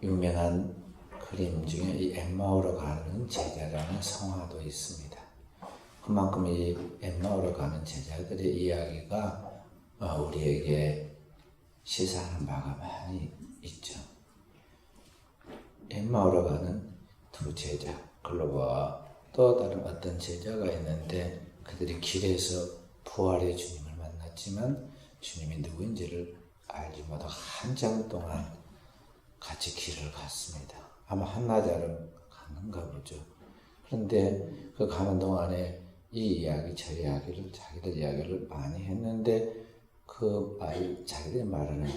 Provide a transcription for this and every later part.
유명한 그림 중에 이 엠마오로 가는 제자라는 성화도 있습니다. 그만큼 이 엠마오로 가는 제자들의 이야기가 우리에게 시사하는 바가 많이 있죠. 엠마오로 가는 두 제자, 글로바와 또 다른 어떤 제자가 있는데 그들이 길에서 부활의 주님을 만났지만 주님이 누구인지를 알지 못하고 한참 동안 같이 길을 갔습니다. 아마 한나절은 갔는가 보죠. 그런데 그 가는 동안에 이 이야기 저 이야기를 자기들 이야기를 많이 했는데 그 자기들이 말하는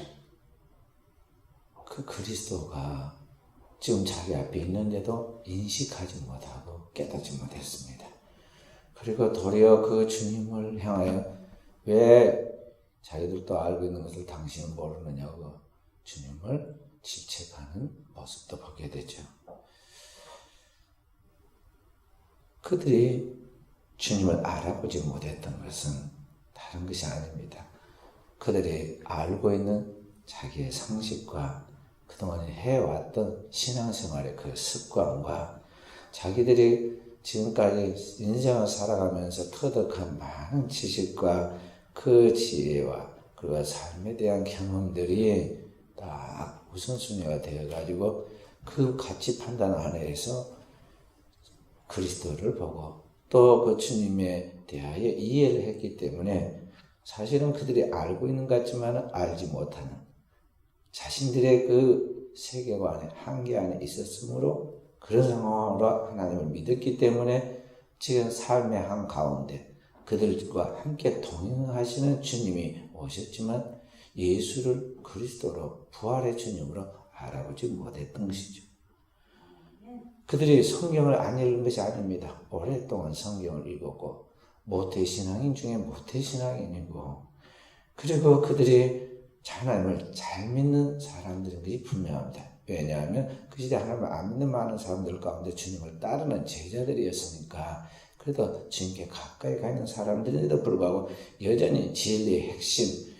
그 그리스도가 지금 자기 앞에 있는데도 인식하지 못하고 깨닫지 못했습니다. 그리고 도리어 그 주님을 향하여 왜 자기들도 알고 있는 것을 당신은 모르느냐고 주님을 질책하는 모습도 보게 되죠. 그들이 주님을 알아보지 못했던 것은 다른 것이 아닙니다. 그들이 알고 있는 자기의 상식과 그동안 해왔던 신앙생활의 그 습관과 자기들이 지금까지 인생을 살아가면서 터득한 많은 지식과 그 지혜와 그리고 삶에 대한 경험들이 딱 우선순위가 되어가지고 그 가치 판단 안에서 그리스도를 보고 또 그 주님에 대하여 이해를 했기 때문에 사실은 그들이 알고 있는 것 같지만 알지 못하는 자신들의 그 세계관의 한계 안에 있었으므로 그런 상황으로 하나님을 믿었기 때문에 지금 삶의 한가운데 그들과 함께 동행하시는 주님이 오셨지만 예수를 그리스도로 부활의 주님으로 알아보지 못했던 것이죠. 그들이 성경을 안 읽은 것이 아닙니다. 오랫동안 성경을 읽었고 모태신앙인 중에 모태신앙인이고 그리고 그들이 하나님을 잘 믿는 사람들인 것이 분명합니다. 왜냐하면 그 시대 하나님을 안 믿는 많은 사람들 가운데 주님을 따르는 제자들이었으니까 그래도 주님께 가까이 가 있는 사람들인데도 불구하고 여전히 진리의 핵심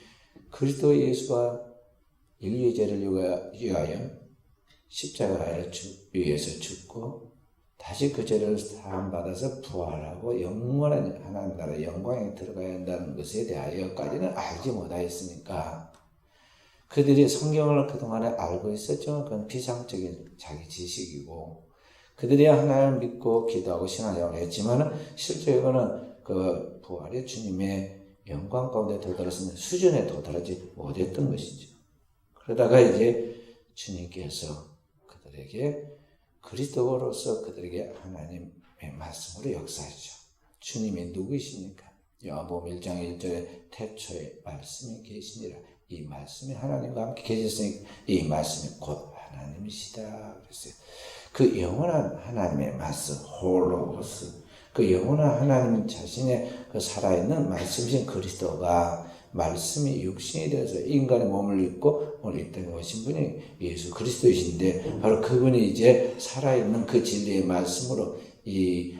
그리스도 예수가 인류의 죄를 위하여 십자가에 위에서 죽고 다시 그 죄를 사함받아서 부활하고 영원한 하나님 나라의 영광에 들어가야 한다는 것에 대하여까지는 알지 못하였으니까 그들이 성경을 그동안에 알고 있었지만 그건 비상적인 자기 지식이고 그들이 하나님을 믿고 기도하고 신앙생활을 했지만 실제 그거는 그 부활의 주님의 영광 가운데 도달했는 수준에 도달하지 못했던 것이죠. 그러다가 이제 주님께서 그들에게 그리스도로서 그들에게 하나님의 말씀으로 역사하시죠. 주님이 누구이십니까? 요한복음 1장 1절에 태초에 말씀이 계시니라. 이 말씀이 하나님과 함께 계셨으니 이 말씀이 곧 하나님이시다 그랬어요. 그 영원한 하나님의 말씀 홀로고스 그 영원한 하나님 자신의 그 살아있는 말씀이신 그리스도가 말씀이 육신이 되어서 인간의 몸을 입고 오늘 이 땅에 오신 분이 예수 그리스도이신데 바로 그분이 이제 살아있는 그 진리의 말씀으로 이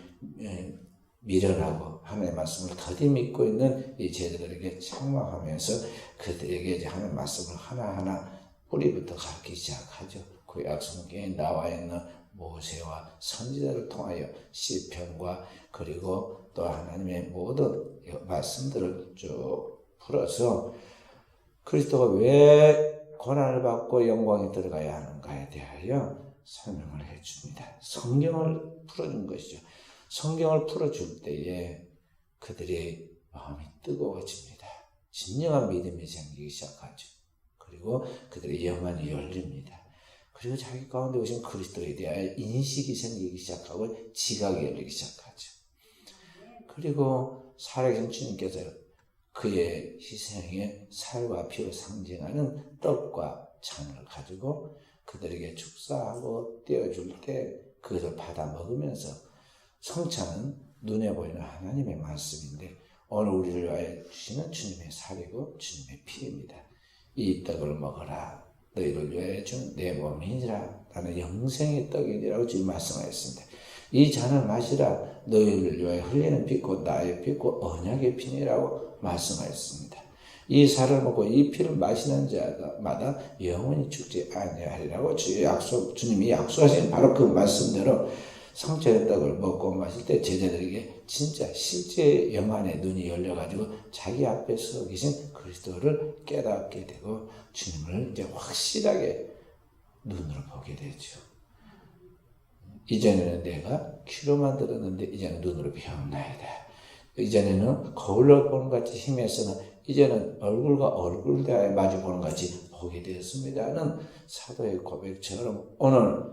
미련하고 하나님의 말씀을 더디 믿고 있는 이 제자들에게 책망하면서 그들에게 이제 하나님의 말씀을 하나하나 뿌리부터 가르치기 시작하죠. 구약 성경에 나와 있는 모세와 선지자를 통하여 시편과 그리고 또 하나님의 모든 말씀들을 쭉 풀어서 그리스도가 왜 고난을 받고 영광에 들어가야 하는가에 대하여 설명을 해줍니다. 성경을 풀어준 것이죠. 성경을 풀어줄 때에 그들의 마음이 뜨거워집니다. 진정한 믿음이 생기기 시작하죠. 그리고 그들의 영안이 열립니다. 그리고 자기 가운데 오신 그리스도에 대하여 인식이 생기기 시작하고 지각이 열리기 시작하죠. 그리고 살아계신 주님께서 그의 희생의 살과 피로 상징하는 떡과 잔을 가지고 그들에게 축사하고 떼어줄 때 그것을 받아 먹으면서 성찬은 눈에 보이는 하나님의 말씀인데 오늘 우리를 위하여 주시는 주님의 살이고 주님의 피입니다. 이 떡을 먹어라. 너희를 위하여 준 내 몸이니라. 나는 영생의 떡이니라고 주님 말씀하셨습니다. 이 잔을 마시라. 너희를 위하여 흘리는 피 곧 나의 피 곧 언약의 피니라고 말씀하셨습니다. 이 살을 먹고 이 피를 마시는 자마다 영원히 죽지 아니하리라고 주님이 약속하신 바로 그 말씀대로 성철의 떡을 먹고 마실 때 제자들에게 진짜 실제 영안의 눈이 열려가지고 자기 앞에 서 계신 그리스도를 깨닫게 되고 주님을 이제 확실하게 눈으로 보게 되죠. 이전에는 내가 귀로만 들었는데 이제는 눈으로 배웠나이다. 이전에는 거울로 보는 같이 힘에서는 이제는 얼굴과 얼굴 대하여 마주 보는 같이 보게 되었습니다는 사도의 고백처럼 오늘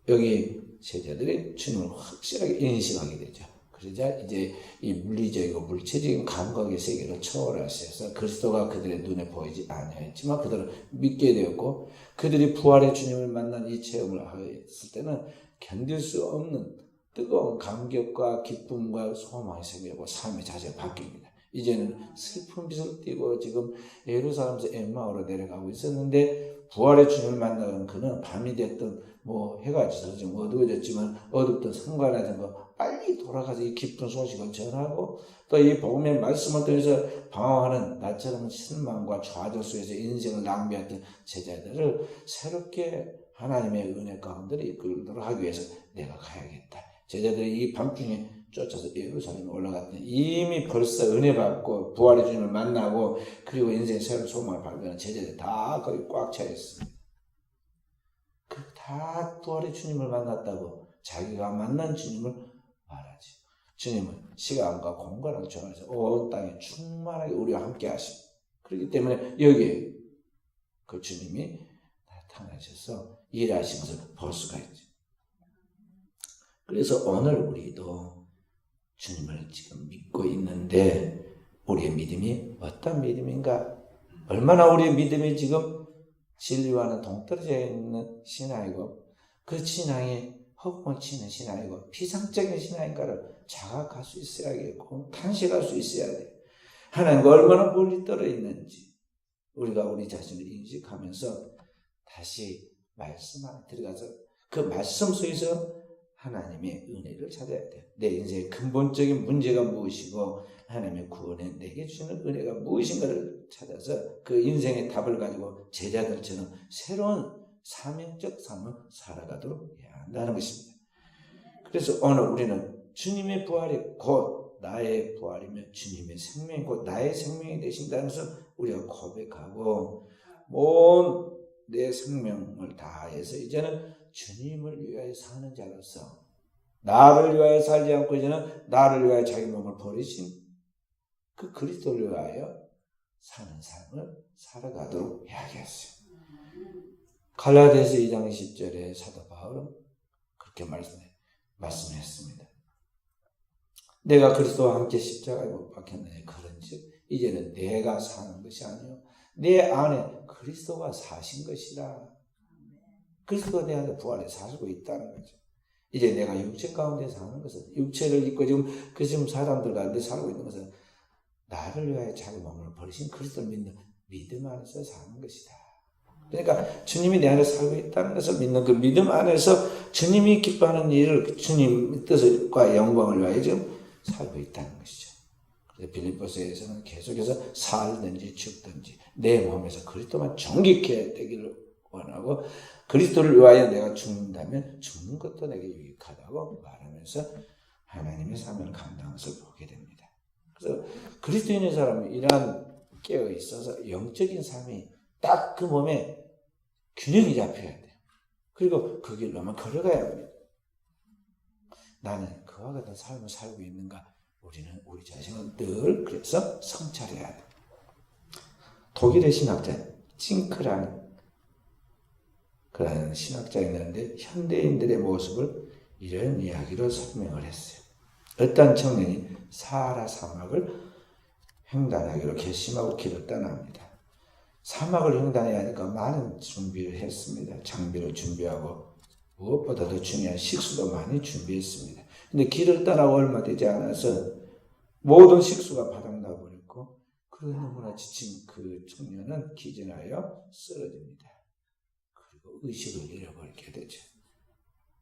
여기 제자들이 주님을 확실하게 인식하게 되죠. 그러자 이제 이 물리적이고 물체적인 감각의 세계를 초월하셔서 그리스도가 그들의 눈에 보이지 아니하였지만 그들은 믿게 되었고 그들이 부활의 주님을 만난 이 체험을 했을 때는 견딜 수 없는 뜨거운 감격과 기쁨과 소망이 생기고 삶의 자세가 바뀝니다. 이제는 슬픈 빛을 띠고 지금 예루살렘에서 엠마오로 내려가고 있었는데 부활의 주님을 만나는 그는 밤이 됐든 해가 지서 어두워졌지만 어둡든 상관하지 빨리 돌아가서 이 기쁜 소식을 전하고 또 이 복음의 말씀을 통해서 방황하는 나처럼 실망과 좌절 속에서 인생을 낭비했던 제자들을 새롭게 하나님의 은혜 가운데 이끌도록 하기 위해서 내가 가야겠다. 제자들이 이 밤중에 쫓아서 예루살렘에 올라갔더니 이미 벌써 은혜 받고 부활의 주님을 만나고 그리고 인생의 새로운 소망을 발견한 제자들이 다 거기 꽉 차 있습니다. 다 부활의 주님을 만났다고 자기가 만난 주님을 말하지. 주님은 시간과 공간을 정해서 온 땅에 충만하게 우리와 함께 하십니다. 그렇기 때문에 여기에 그 주님이 나타나셔서 일하신 것을 볼 수가 있죠. 그래서 오늘 우리도 주님을 지금 믿고 있는데 우리의 믿음이 어떤 믿음인가? 얼마나 우리의 믿음이 지금 진리와는 동떨어져 있는 신앙이고 그 신앙이 허공을 치는 신앙이고 비상적인 신앙인가를 자각할 수 있어야겠고 탄식할 수 있어야 돼. 하나님과 얼마나 멀리 떨어져 있는지 우리가 우리 자신을 인식하면서 다시 말씀 안에 들어가서 그 말씀 속에서 하나님의 은혜를 찾아야 돼요. 내 인생의 근본적인 문제가 무엇이고 하나님의 구원에 내게 주시는 은혜가 무엇인가를 찾아서 그 인생의 답을 가지고 제자들처럼 새로운 사명적 삶을 살아가도록 해야 한다는 것입니다. 그래서 오늘 우리는 주님의 부활이 곧 나의 부활이며 주님의 생명이 곧 나의 생명이 되신다는 것을 우리가 고백하고 온 내 생명을 다해서 이제는 주님을 위하여 사는 자로서 나를 위하여 살지 않고 이제는 나를 위하여 자기 몸을 버리신 그 그리스도를 위하여 사는 삶을 살아가도록 해야겠어요. 갈라디아서 2장 10절에 사도 바울은 그렇게 말씀했습니다. 내가 그리스도와 함께 십자가에 못 박혔느니 그런즉 이제는 내가 사는 것이 아니요 내 안에 그리스도가 사신 것이라. 그리스도가 내 안에 부활해 살고 있다는 거죠. 이제 내가 육체 가운데 사는 것은 육체를 입고 지금 사람들 가운데 살고 있는 것은 나를 위하여 자기 몸을 버리신 그리스도를 믿는 믿음 안에서 사는 것이다. 그러니까 주님이 내 안에 살고 있다는 것을 믿는 그 믿음 안에서 주님이 기뻐하는 일을 주님 뜻과 영광을 위하여 지금 살고 있다는 것이죠. 그래서 빌립보서에서는 계속해서 살든지 죽든지 내 몸에서 그리스도만 정직해 되기를 원하고 그리스도를 위하여 내가 죽는다면 죽는 것도 내게 유익하다고 말하면서 하나님의 사명을 감당한 것을 보게 됩니다. 그래서 그리스도인의 사람은 이러한 깨어 있어서 영적인 삶이 딱 그 몸에 균형이 잡혀야 돼요. 그리고 그 길로만 걸어가야 합니다. 나는 그와 같은 삶을 살고 있는가? 우리는 우리 자신을 늘 그래서 성찰해야 돼요. 독일의 신학자 징크라는 그런 신학자가 있는데 현대인들의 모습을 이런 이야기로 설명을 했어요. 어떤 청년이 사하라 사막을 횡단하기로 결심하고 길을 떠납니다. 사막을 횡단해야 하니까 많은 준비를 했습니다. 장비를 준비하고 무엇보다 더 중요한 식수도 많이 준비했습니다. 근데 길을 떠나고 얼마 되지 않아서 모든 식수가 바닥나 버렸고 그 너무나 지친 그 청년은 기진하여 쓰러집니다. 그리고 의식을 잃어버리게 되죠.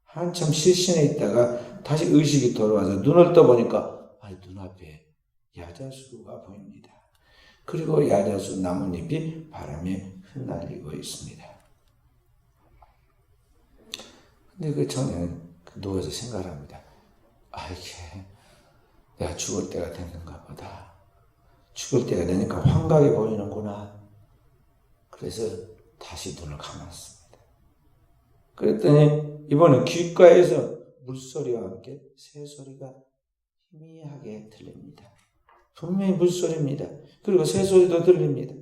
한참 실신해 있다가 다시 의식이 돌아와서 눈을 떠보니까 눈앞에 야자수가 보입니다. 그리고 야자수 나뭇잎이 바람에 흩날리고 있습니다. 근데 그 청년은 누워서 생각을 합니다. 이게 내가 죽을 때가 됐는가 보다. 죽을 때가 되니까 환각이 보이는구나. 그래서 다시 눈을 감았습니다. 그랬더니 이번에 귓가에서 물소리와 함께 새소리가 희미하게 들립니다. 분명히 물소리입니다. 그리고 새소리도 들립니다.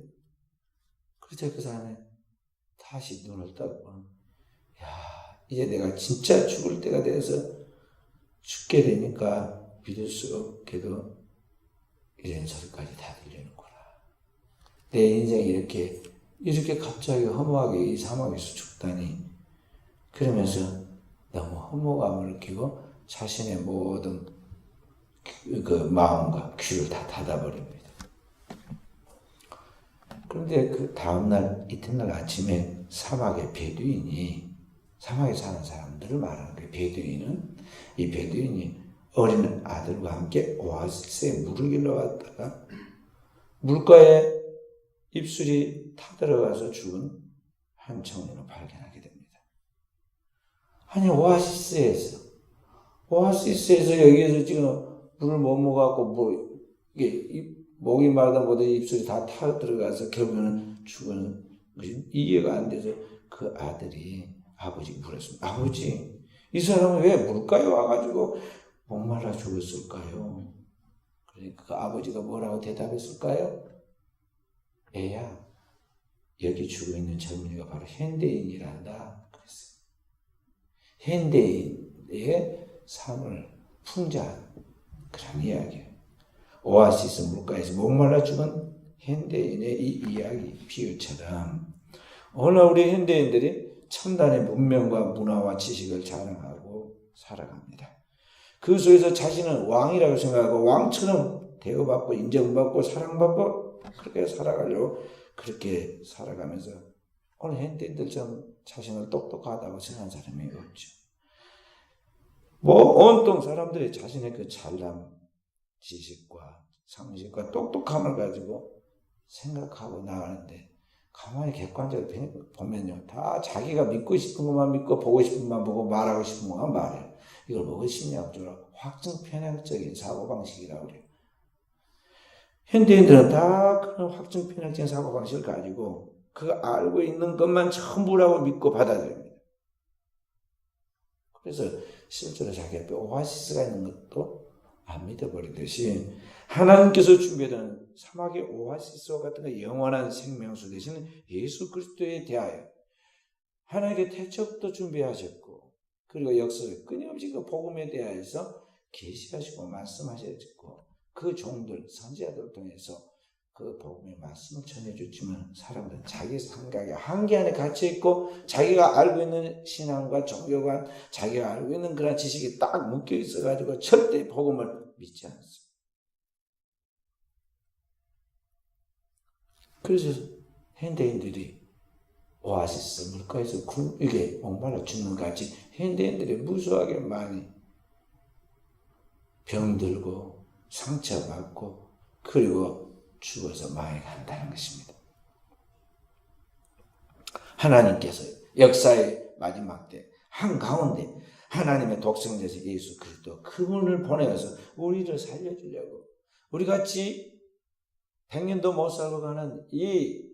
그래서 그 사람은 다시 눈을 떠고 이제 내가 진짜 죽을 때가 돼서 죽게 되니까 믿을 수 없게도 이런 소리까지 다 들리는구나. 내 인생이 이렇게 갑자기 허무하게 이 사막에서 죽다니. 그러면서 너무 허무감을 느끼고 자신의 모든 그 마음과 귀를 다 닫아버립니다. 그런데 그 다음날 이튿날 아침에 사막에 사막에 사는 사람들을 말하는 거예요. 이 베두인이 어린 아들과 함께 오아시스에 물을 길러 왔다가 물가에 입술이 타들어가서 죽은 한 청년을 발견하게 됩니다. 아니 오아시스에서 여기에서 지금 물을 못 먹어갖고 이게 목이 마르다 보다 입술이 다 타들어가서 결국에는 죽은 것이 이해가 안 돼서 그 아들이 아버지가 물었습니다. 아버지, 이 사람은 왜 물가에 와가지고 목말라 죽었을까요? 그러니까 그 아버지가 뭐라고 대답했을까요? 애야, 여기 죽어 있는 젊은이가 바로 현대인이란다. 그랬어요. 현대인의 삶을 풍자한 그런 이야기예요. 오아시스 물가에서 목말라 죽은 현대인의 이 이야기 비유처럼 오늘 우리 현대인들이 첨단의 문명과 문화와 지식을 자랑하고 살아갑니다. 그 속에서 자신은 왕이라고 생각하고 왕처럼 대우받고 인정받고 사랑받고 그렇게 살아가려고 그렇게 살아가면서 오늘 현대인들처럼 자신을 똑똑하다고 생각하는 사람이 없죠. 온통 사람들이 자신의 그 잘남, 지식과 상식과 똑똑함을 가지고 생각하고 나가는데 가만히 객관적으로 보면요. 다 자기가 믿고 싶은 것만 믿고 보고 싶은 것만 보고 말하고 싶은 것만 말해요. 이걸 뭐가 심리학적으로 확증 편향적인 사고방식이라고 그래요. 현대인들은 다 그런 확증 편향적인 사고방식을 가지고 그 알고 있는 것만 전부라고 믿고 받아들입니다. 그래서 실제로 자기 앞에 오아시스가 있는 것도 안 믿어버리듯이 하나님께서 준비하는 사막의 오아시스와 같은 영원한 생명수 되시는 예수 그리스도에 대하여 하나님께 태초부터 준비하셨고 그리고 역사에 끊임없이 그 복음에 대하여서 계시하시고 말씀하셨고 그 종들 선지자들을 통해서 그 복음의 말씀을 전해줬지만 사람들은 자기 생각의 한계 안에 갇혀있고 자기가 알고 있는 신앙과 종교관 자기가 알고 있는 그런 지식이 딱 묶여 있어가지고 절대 복음을 믿지 않았습니다. 그래서 현대인들이 오아시스 물가에서 이게 목말라 죽는 같이 현대인들이 무수하게 많이 병들고 상처받고 그리고 죽어서 망해 간다는 것입니다. 하나님께서 역사의 마지막 때 한가운데 하나님의 독생자신 예수 그리스도 그분을 보내어서 우리를 살려주려고 우리같이 100년도 못 살고 가는 이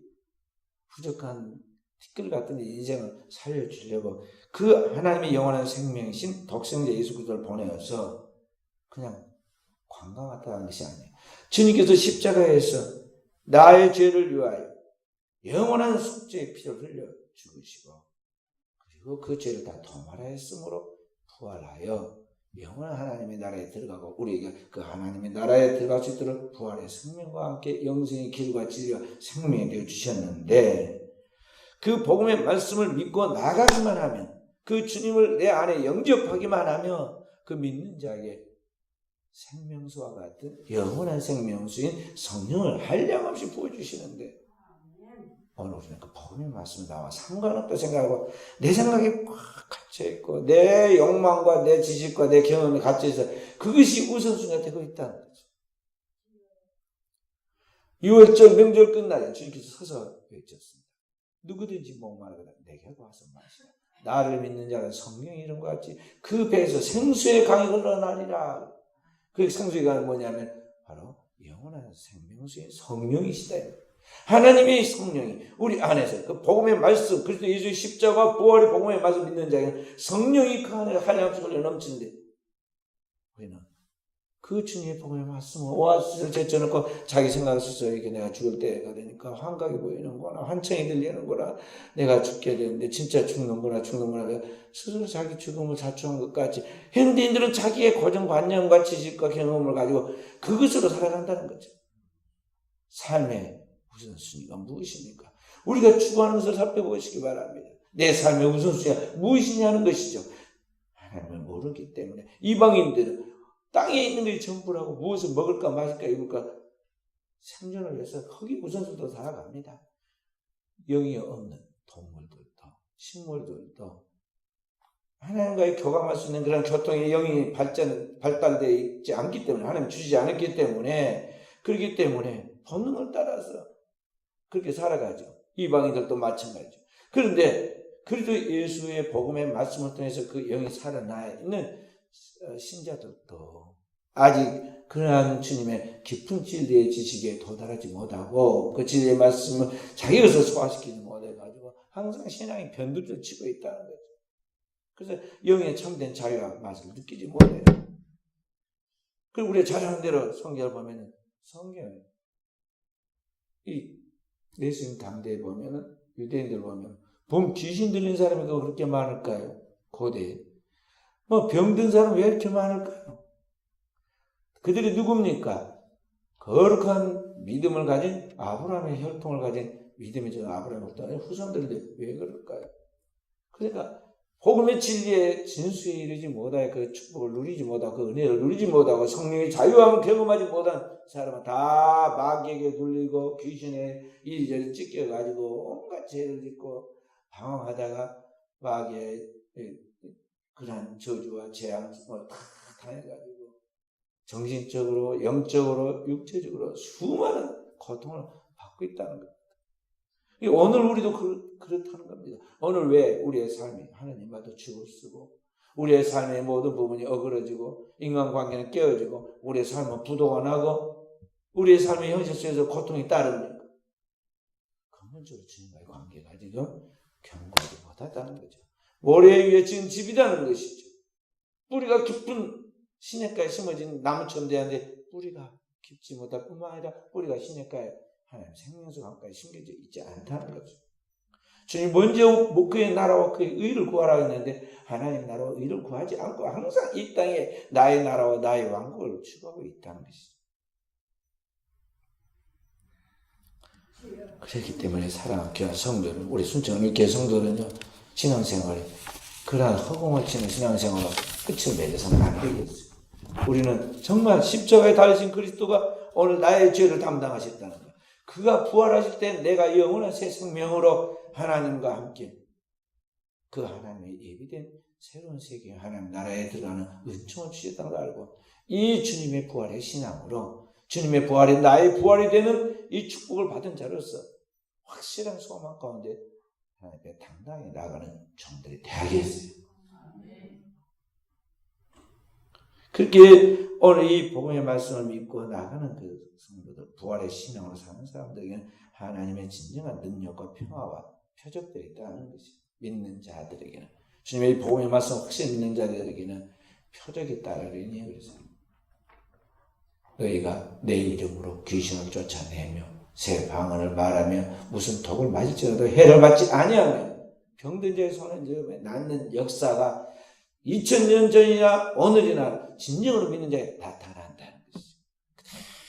부족한 티끌 같은 인생을 살려주려고 그 하나님의 영원한 생명이신 독생자 예수 그리스도를 보내어서 그냥 관광 왔다 간 것이 아니에요. 주님께서 십자가에서 나의 죄를 위하여 영원한 속죄의 피를 흘려 죽으시고 그리고 그 죄를 다 도말하였으므로 부활하여 영원한 하나님의 나라에 들어가고 우리에게 그 하나님의 나라에 들어갈 수 있도록 부활의 생명과 함께 영생의 길과 진리와 생명이 되어 주셨는데 그 복음의 말씀을 믿고 나가기만 하면 그 주님을 내 안에 영접하기만 하면 그 믿는 자에게 생명수와 같은 영원한 생명수인 성령을 한량없이 부어주시는데 오늘 우리는 그 복음의 말씀을 나와 상관없다 생각하고 내 생각이 꽉 갇혀있고 내 욕망과 내 지식과 내 경험이 갇혀있어 그것이 우선순위가 되고 있다는 거죠. 유월절 명절 끝날에 주님께서 서서 외쳤습니다. 누구든지 목마르거든 내게 와서 마시라. 나를 믿는 자는 성령의 이름과 같이 그 배에서 생수의 강이 흘러나리라. 그 생수의 강은 뭐냐면 바로 영원한 생명수의 성령이시다. 하나님의 성령이 우리 안에서 그 복음의 말씀, 그리스도 예수의 십자가 부활의 복음의 말씀 믿는 자에게는 성령이 그 안에 한량씩 흘러 넘치는데 우리는 그 주님의 복음의 말씀을 오아시스를 제쳐놓고 자기 생각을 써서 이게 내가 죽을 때가 되니까 환각이 보이는구나, 환청이 들리는구나, 내가 죽게 되는데 진짜 죽는구나 스스로 자기 죽음을 자초한 것 같이 현대인들은 자기의 고정관념과 지식과 경험을 가지고 그것으로 살아간다는 거죠. 삶의 우선순위가 무엇입니까? 우리가 추구하는 것을 살펴보시기 바랍니다. 내 삶의 우선순위가 무엇이냐는 것이죠. 하나님을 모르기 때문에 이방인들은 땅에 있는 것이 전부라고 무엇을 먹을까 마실까 입을까 생존을 위해서 거기 우선순위로 살아갑니다. 영이 없는 동물들도 식물들도 하나님과의 교감할 수 있는 그런 교통의 영이 발달되어 있지 않기 때문에 하나님 주시지 않았기 때문에 그렇기 때문에 본능을 따라서 그렇게 살아가죠. 이방인들도 마찬가지죠. 그런데 그래도 예수의 복음의 말씀을 통해서 그 영이 살아나 있는 신자들도 아직 그러한 주님의 깊은 진리의 지식에 도달하지 못하고 그 진리의 말씀을 자기 것을 소화시키지 못해가지고 항상 신앙이 변두리를 치고 있다는 거죠. 그래서 영의 참된 자유와 맛을 느끼지 못해요. 그리고 우리가 자랑한 대로 성경을 보면은 성경은 이 예수님 당대에 보면은 유대인들 보면 귀신 들린 사람이 그렇게 많을까요? 고대에 병든 사람 왜 이렇게 많을까요? 그들이 누굽니까? 거룩한 믿음을 가진 아브라함의 혈통을 가진 믿음의 저 아브라함의 혈통의 후손들인데 왜 그럴까요? 그러니까 복음의 진리에 진수에 이르지 못하여 그 축복을 누리지 못하고 그 은혜를 누리지 못하고 성령의 자유함을 경험하지 못한 사람은 다 마귀에게 눌리고 귀신에 이리저리 찢겨가지고 온갖 죄를 짓고 방황하다가 마귀의 그러한 저주와 재앙을 다 당해가지고 정신적으로, 영적으로, 육체적으로 수많은 고통을 받고 있다는 겁니다. 오늘 우리도 그렇다는 겁니다. 오늘 왜 우리의 삶이 하나님과도 죽을 쓰고 우리의 삶의 모든 부분이 어그러지고 인간관계는 깨어지고 우리의 삶은 부도가 나고 우리의 삶의 현실 속에서 고통이 따릅니까? 근본적으로 주님과의 관계가 지금 견고하지 못하다는 거죠. 모래 위에 지은 집이라는 것이죠. 뿌리가 깊은 시냇가에 심어진 나무처럼 되는데 뿌리가 깊지 못할 뿐만 아니라 뿌리가 시냇가에 하나님 생명수 가까이 심겨져 있지 않다는 거죠. 주님 먼저 그의 나라와 그의 의를 구하라 했는데 하나님 나라와 의를 구하지 않고 항상 이 땅에 나의 나라와 나의 왕국을 추구하고 있다는 것이죠. 그렇기 때문에 사랑하는 귀한 성도들, 우리 순천의 교회 성도들은요, 신앙생활에 그러한 허공을 치는 신앙생활로 끝을 맺어서는 안 되겠어요. 우리는 정말 십자가에 달리신 그리스도가 오늘 나의 죄를 담당하셨다는 거예요. 그가 부활하실 때 내가 영원한 새 생명으로 하나님과 함께 그 하나님의 예비된 새로운 세계 하나님 나라에 들어가는 은총을 주셨다는 걸 알고 이 주님의 부활의 신앙으로 주님의 부활이 나의 부활이 되는 이 축복을 받은 자로서 확실한 소망 가운데 하나님께 당당히 나아가는 종들이 되야겠어요. 그렇게 오늘 이 복음의 말씀을 믿고 나가는 그 성도들, 부활의 신앙으로 사는 사람들에게는 하나님의 진정한 능력과 평화와 표적들이 있다는 것이 믿는 자들에게는 주님의 복음의 말씀을 확실히 믿는 자들에게는 표적이 따르리니 그래서 너희가 내 이름으로 귀신을 쫓아내며 새 방언을 말하며 무슨 독을 맞을지라도 해를 받지 아니하며 병든 자의 손을 낫는 역사가 2000년 전이나 오늘이나 진정으로 믿는 자에 나타난다는 것이죠.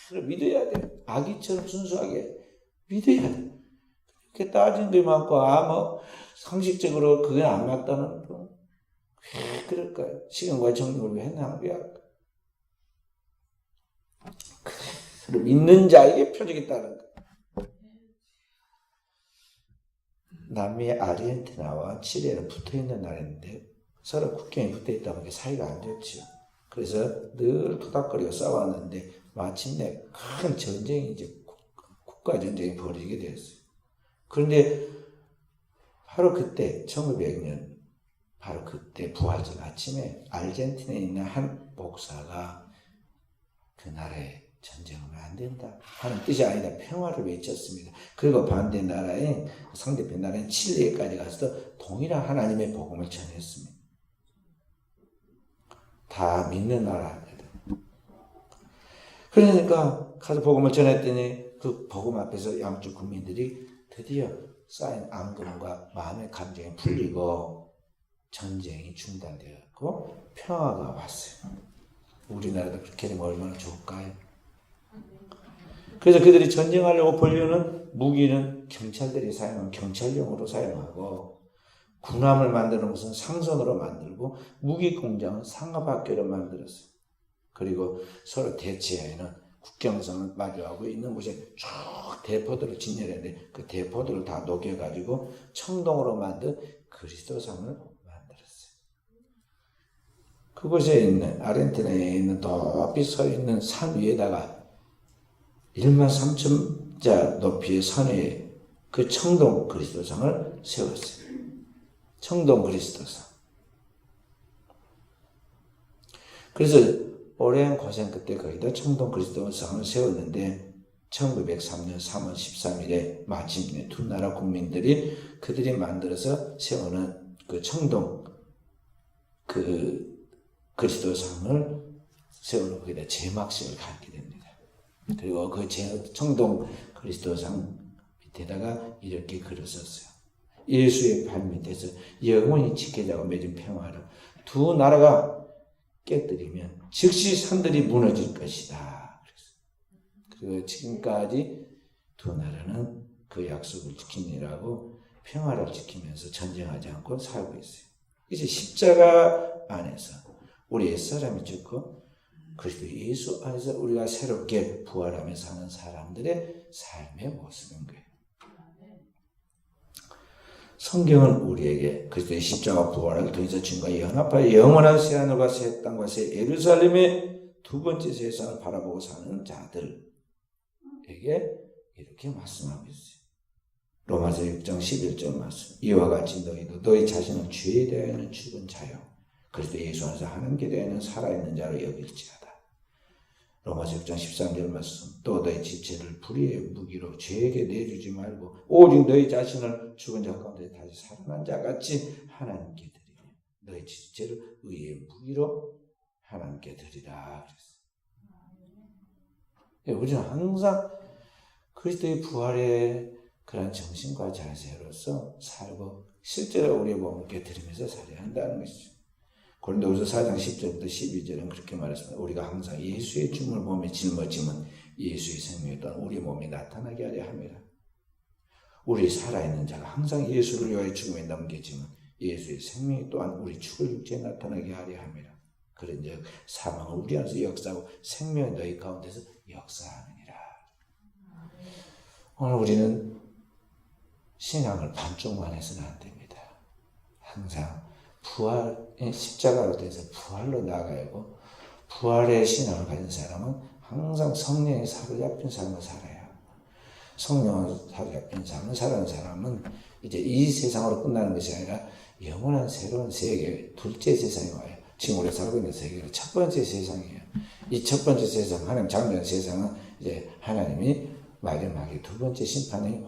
그대로 믿어야 돼요. 아기처럼 순수하게 믿어야 돼요. 그렇게 따지는 게 많고 상식적으로 그게 안 맞다는 거 왜 그럴까요? 시간과 정력을 왜 낭비할까? 그대로 믿는 자에게 표적이 따른 거. 남미 아르헨티나와 칠레는 붙어있는 나라인데 서로 국경이 붙어있다 보니까 사이가 안 좋죠. 그래서 늘 토닥거리고 싸웠는데 마침내 큰 전쟁이 이제 전쟁이 벌어지게 되었어요. 그런데 바로 그때 1900년 바로 그때 부활절 아침에 아르헨티나에 있는 한 목사가 그 나라에 전쟁하면 안 된다 하는 뜻이 아니라 평화를 외쳤습니다. 그리고 반대 나라에 상대편 나라인 칠레까지 가서 동일한 하나님의 복음을 전했습니다. 다 믿는 나라입니다. 그러니까 가서 복음을 전했더니 그 복음 앞에서 양쪽 국민들이 드디어 쌓인 앙금과 마음의 감정이 풀리고 전쟁이 중단되었고 평화가 왔어요. 우리나라도 그렇게 되면 얼마나 좋을까요? 그래서 그들이 전쟁하려고 벌려는 무기는 경찰들이 사용한 경찰용으로 사용하고 군함을 만드는 것은 상선으로 만들고 무기 공장은 상하학교로 만들었어요. 그리고 서로 대치에는 국경선을 마주하고 있는 곳에 쭉 대포들을 진열했는데 그 대포들을 다 녹여가지고 청동으로 만든 그리스도상을 만들었어요. 그곳에 있는 아르헨티나에 있는 높이 서 있는 산 위에다가 13,000자 높이의 산 위에 그 청동 그리스도상을 세웠어요. 청동 그리스도상. 그래서 오랜 고생 끝에 거기다 청동 그리스도상을 세웠는데 1903년 3월 13일에 마침내 두 나라 국민들이 그들이 만들어서 세우는 그 청동 그 그리스도상을 세우는 거기다 제막식을 갖게 됩니다. 그리고 그 청동 그리스도상 밑에다가 이렇게 글을 썼어요. 예수의 발 밑에서 영원히 지켜자고 맺은 평화를 두 나라가 깨뜨리면 즉시 산들이 무너질 것이다. 그리고 지금까지 두 나라는 그 약속을 지키느라고 평화를 지키면서 전쟁하지 않고 살고 있어요. 이제 십자가 안에서 우리 옛사람이 죽고 그리스도 예수 안에서 우리가 새롭게 부활하며 사는 사람들의 삶의 모습인 거예요. 성경은 우리에게 그리스도의 십자가 부활을 통해서 주님과 연합하여 영원한 새하늘과 새 땅과 새 예루살렘의 두 번째 세상을 바라보고 사는 자들에게 이렇게 말씀하고 있어요. 로마서 6장 11절 말씀. 이와 같이 너희도 너희 자신을 죄에 대하여는 죽은 자요 그리스도 예수 안에서 하나님께 대하여는 살아있는 자로 여길지어다. 로마서 6장 13절 말씀. 또 너희 지체를 불의의 무기로 죄에게 내주지 말고 오직 너희 자신을 죽은 자 가운데 다시 살아난 자같이 하나님께 드리라. 너희 지체를 의의 무기로 하나님께 드리라. 그랬어요. 우리는 항상 그리스도의 부활의 그런 정신과 자세로서 살고 실제로 우리의 몸을 깨뜨리면서 살아야 한다는 것이죠. 고린도후서 4장 10절부터 12절은 그렇게 말했습니다. 우리가 항상 예수의 죽음을 몸에 짊어지면 예수의 생명이 또한 우리 몸에 나타나게 하려 함이라. 우리 살아있는 자가 항상 예수를 위하여 죽음에 넘겨지면 예수의 생명이 또한 우리 죽을 육체에 나타나게 하려 함이라. 그런즉 사망은 우리 안에서 역사하고 생명이 너희 가운데서 역사하느니라. 오늘 우리는 신앙을 반쪽만 해서는 안 됩니다. 항상 부활의 십자가로 돼서 부활로 나아가야 하고 부활의 신앙을 가진 사람은 항상 성령에 사로잡힌 삶을 살아야 하고 성령에 사로잡힌 삶을 살아가는 사람은 이제 이 세상으로 끝나는 것이 아니라 영원한 새로운 세계, 둘째 세상이 와요. 지금 우리가 살고 있는 세계가 첫 번째 세상이에요. 이 첫 번째 세상, 하나님 창조한 세상은 이제 하나님이 마지막에 두 번째 심판에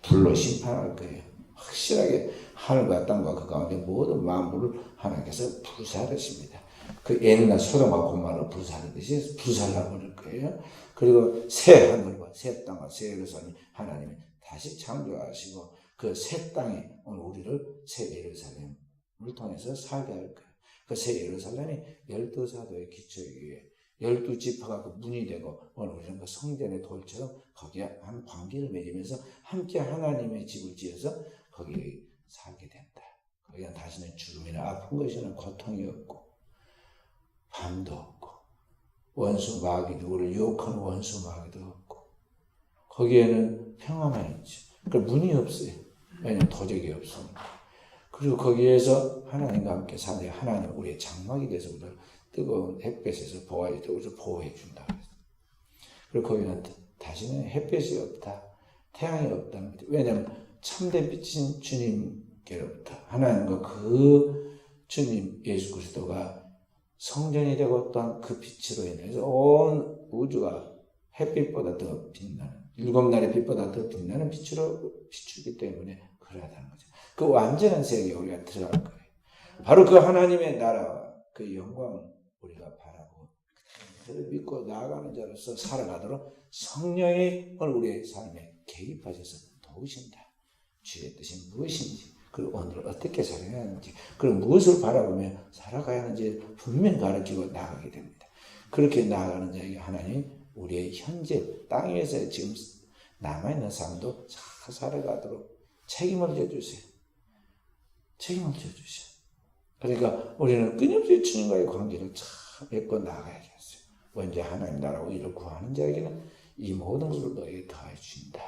불로 심판할 거예요. 확실하게 하늘과 땅과 그 가운데 모든 만물을 하나님께서 불사르십니다. 그 옛날 소돔과 고모라를 불사르듯이 불살라버릴 거예요. 그리고 새 하늘과 새 땅과 새 예루살렘 하나님이 다시 창조하시고 그 새 땅에 오늘 우리를 새 예루살렘을 통해서 살게 할 거예요. 그 새 예루살렘이 12사도의 기초에 의해 12지파가 그 문이 되고 오늘 우리는 그 성전의 돌처럼 거기에 한 관계를 맺으면서 함께 하나님의 집을 지어서 거기에 살게 된다. 거기는 다시는 죽음이나 아픈 것이나 고통이 없고 밤도 없고 원수 마귀도 우리를 유혹하는 원수 마귀도 없고 거기에는 평화만 있죠. 그러니까 문이 없어요. 왜냐하면 도적이 없으니까. 그리고 거기에서 하나님과 함께 사는 하나님 우리의 장막이 돼서 우리를 뜨거운 햇볕에서 보호해 준다. 그리고 거기는 다시는 햇볕이 없다. 태양이 없다는 거죠. 왜냐하면 참된 빛인 주님께로부터 하나님과 그 주님 예수 그리스도가 성전이 되고 또한 그 빛으로 인해서 온 우주가 햇빛보다 더 빛나는, 7날의 빛보다 더 빛나는 빛으로 비추기 때문에 그러하다는 거죠. 그 완전한 세계에 우리가 들어갈 거예요. 바로 그 하나님의 나라와 그 영광을 우리가 바라고 그를 믿고 나아가는 자로서 살아가도록 성령이 오늘 우리의 삶에 개입하셔서 도우신다. 주의 뜻이 무엇인지, 그리고 오늘 어떻게 살아야 하는지, 그리고 무엇을 바라보며 살아가야 하는지 분명히 가르치고 나아가게 됩니다. 그렇게 나아가는 자에게 하나님 우리의 현재 땅 위에서 지금 남아있는 삶도 잘 살아가도록 책임을 져주세요. 책임을 져주세요. 그러니까 우리는 끊임없이 주님과의 관계를 잘 맺고 나아가야겠어요. 먼저 하나님 나라와 의를 구하는 자에게는 이 모든 것을 너에게 더해 주신다.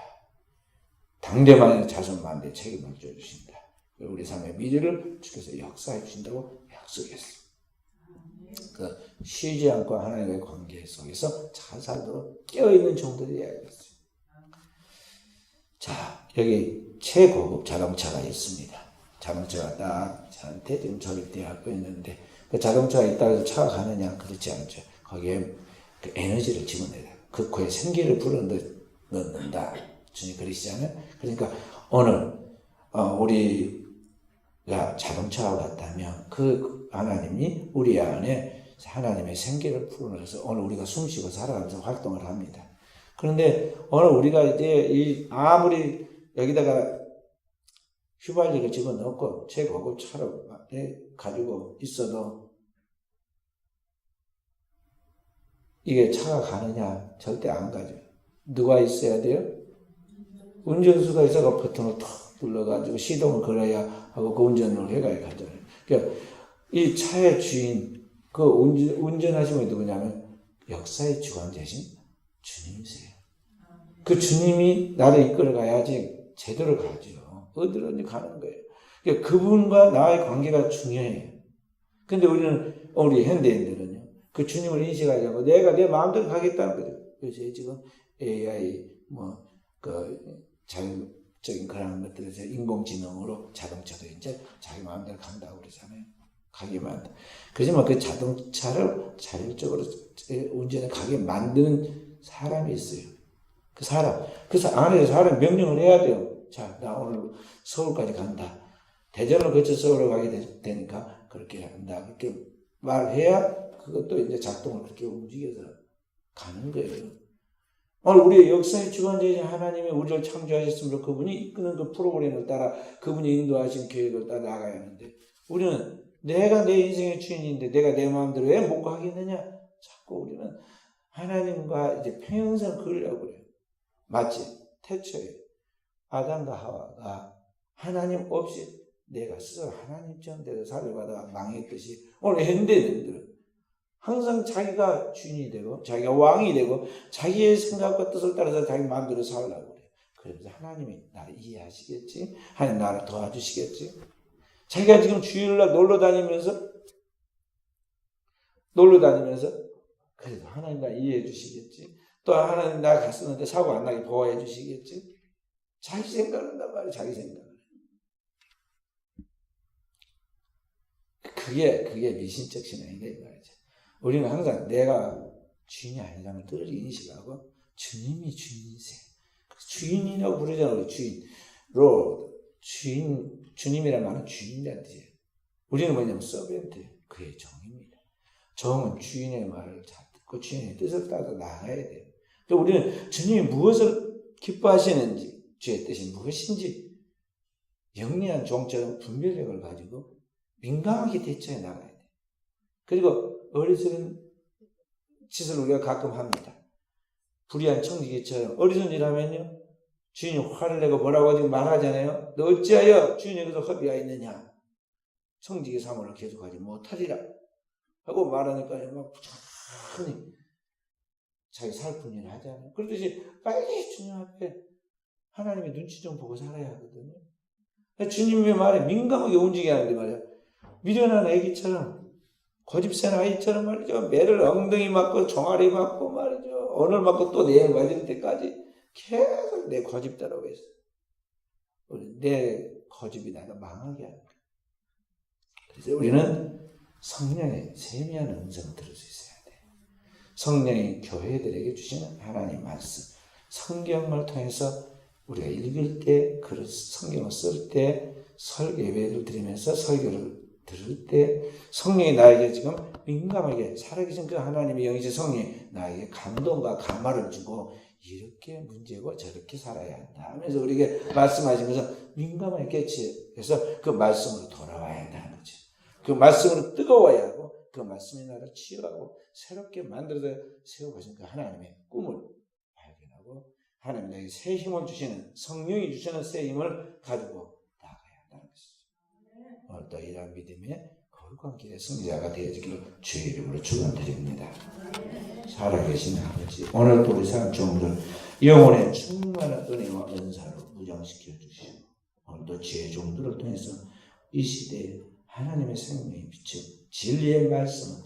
당대만의 자손만대 책임을 져주신다. 우리 삶의 미래를 주께서 역사해 주신다고 약속했어요. 그 쉬지 않고 하나님과의 관계 속에서 잘 살도록 깨어있는 종들이 되어야겠어요. 자, 여기 최고급 자동차가 있습니다. 자동차가 딱 저한테 지금 조립되어 있는데 그 자동차가 있다고 해서 차가 가느냐? 그렇지 않죠. 거기에 그 에너지를 집어내야 돼요. 그 코에 생기를 불어넣는다. 주님 그러시잖아요. 그러니까 오늘 우리가 자동차와 같다면 그 하나님이 우리 안에 하나님의 생기를 불어넣어서 오늘 우리가 숨쉬고 살아가면서 활동을 합니다. 그런데 오늘 우리가 이제 아무리 여기다가 휘발유를 집어넣고 최고급 차를 가지고 있어도 이게 차가 가느냐? 절대 안 가죠. 누가 있어야 돼요? 운전수가 있어서 버튼을 탁 눌러가지고 시동을 걸어야 하고 그 운전을 해가야 가잖아요. 그러니까 이 차의 주인, 그 운전하시는 분이 누구냐면 역사의 주관자신 주님이세요. 그 주님이 나를 이끌어가야지 제대로 가죠. 어디로든지 가는 거예요. 그러니까 그분과 나의 관계가 중요해요. 근데 우리 현대인들은요, 그 주님을 인식하지 않고 내가 내 마음대로 가겠다는 거죠. 요새 지금 AI, 자율적인 그런 것들에서 인공지능으로 자동차도 이제 자기 마음대로 간다고 그러잖아요. 가기만. 그렇지만 그 자동차를 자율적으로 운전에 가게 만드는 사람이 있어요. 그 안에 사람 명령을 해야 돼요. 자, 나 오늘 서울까지 간다. 대전을 거쳐 서울로 가게 되니까 그렇게 한다. 그렇게 말해야 그것도 이제 작동을 그렇게 움직여서 가는 거예요. 오늘 우리의 역사의 주관자이신 하나님이 우리를 창조하셨으므로 그분이 이끄는 그 프로그램을 따라 그분이 인도하신 계획을 따라 나가야 하는데 우리는 내가 내 인생의 주인인데 내가 내 마음대로 왜 못 가겠느냐? 자꾸 우리는 하나님과 이제 평행선을 그으려고 그래요. 마치 태초에 아담과 하와가 하나님 없이 내가 스스로 하나님처럼 돼서 살려가다가 망했듯이 오늘 현대인들은 항상 자기가 주인이 되고 자기가 왕이 되고 자기의 생각과 뜻을 따라서 자기 마음대로 살려고 그래요. 그래서 하나님이 나를 이해하시겠지? 하나님 나를 도와주시겠지? 자기가 지금 주일날 놀러 다니면서 그래도 하나님 나 이해해 주시겠지? 또 하나님 나 갔었는데 사고 안 나게 보호해 주시겠지? 자기 생각을 한단 말이에요. 자기 생각을. 그게 미신적 신앙이다 이 말이죠. 우리는 항상 내가 주인이 아니라는 걸 늘 인식하고 주님이 주인이세요. 주인이라고 부르잖아요. 우리 주인. 주님이란 말은 주인이라는 뜻이에요. 우리는 뭐냐면 서벤트, 그의 종입니다. 종은 주인의 말을 잘 듣고 주인의 뜻을 따라 나가야 돼요. 또 우리는 주님이 무엇을 기뻐하시는지, 주의 뜻이 무엇인지 영리한 종처럼 분별력을 가지고 민감하게 대처해 나가야 돼요. 그리고 어리석은 짓을 우리가 가끔 합니다. 불의한 청지기처럼 어리석은 일 하면요, 주인이 화를 내고 뭐라고 지금 말하잖아요. 너 어찌하여 주인에게서 허비가 있느냐? 청지기 사모를 계속하지 못하리라 하고 말하니까 막 부지런히 자기 살픈 일을 하잖아요. 그러듯이 빨리 주님 앞에 하나님의 눈치 좀 보고 살아야 하거든요. 주님의 말에 민감하게 움직여야 하는데 말이야. 미련한 애기처럼 고집센 아이처럼 말이죠. 매를 엉덩이 맞고 종아리 맞고 말이죠. 오늘 맞고 또 내일 맞을 때까지 계속 내 고집대로 했어. 내 고집이 나를 망하게 하는 거야. 그래서 우리는 성령의 세미한 음성을 들을 수 있어야 돼. 성령이 교회들에게 주시는 하나님 말씀, 성경을 통해서 우리가 읽을 때, 그 성경을 쓸 때, 설교 예배를 드리면서 설교를 들을 때 성령이 나에게 지금 민감하게 살아계신 그 하나님의 영이신 성령이 나에게 감동과 감화를 주고 이렇게 문제고 저렇게 살아야 한다 하면서 우리에게 말씀하시면서 민감하게 깨치해서 그 말씀으로 돌아와야 한다는 거죠. 그 말씀으로 뜨거워야 하고 그 말씀이 나를 치유하고 새롭게 만들어서 세워가신 그 하나님의 꿈을 발견하고 하나님 나에게 새 힘을 주시는 성령이 주시는 새 힘을 가지고 나아가야 한다는 것이죠. 오늘 또 이러한 믿음의 거룩한 길의 승리자가 되어지기를 주의 이름으로 축원드립니다. 살아계신 아버지, 오늘도 우리 사람 종들 영혼의 충만한 은혜와 은사로 무장시켜 주시고 오늘도 주의 종들을 통해서 이 시대에 하나님의 생명이 비친 진리의 말씀,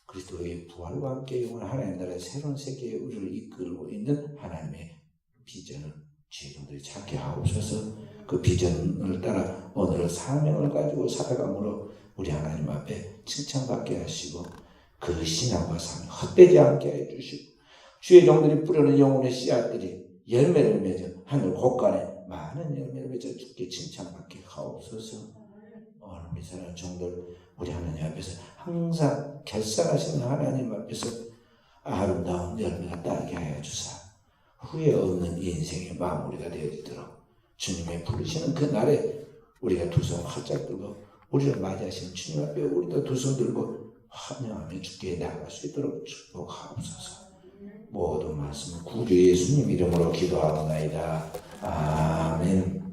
그리스도의 부활과 함께 영원한 하나님 나라의 새로운 세계에 우리를 이끌고 있는 하나님의 비전을 주의 종들이 찾게 하옵소서. 그 비전을 따라 오늘 사명을 가지고 살아감으로 우리 하나님 앞에 칭찬받게 하시고 그 신앙과 삶이 헛되지 않게 해주시고 주의 종들이 뿌려놓은 영혼의 씨앗들이 열매를 맺어 하늘 곳간에 많은 열매를 맺어 주께 칭찬받게 하옵소서. 오늘 우리 사랑 종들 우리 하나님 앞에서 항상 결산하시는 하나님 앞에서 아름다운 열매가 따르게 하여 주사 후회 없는 인생의 마무리가 되어지도록 주님의 부르시는 그 날에 우리가 두 손 활짝 들고 우리를 맞이하시는 주님 앞에 우리도 두 손 들고 환영하며 주께 나아갈 수 있도록 축복하옵소서. 모든 말씀을 구주 예수님 이름으로 기도하옵나이다. 아멘.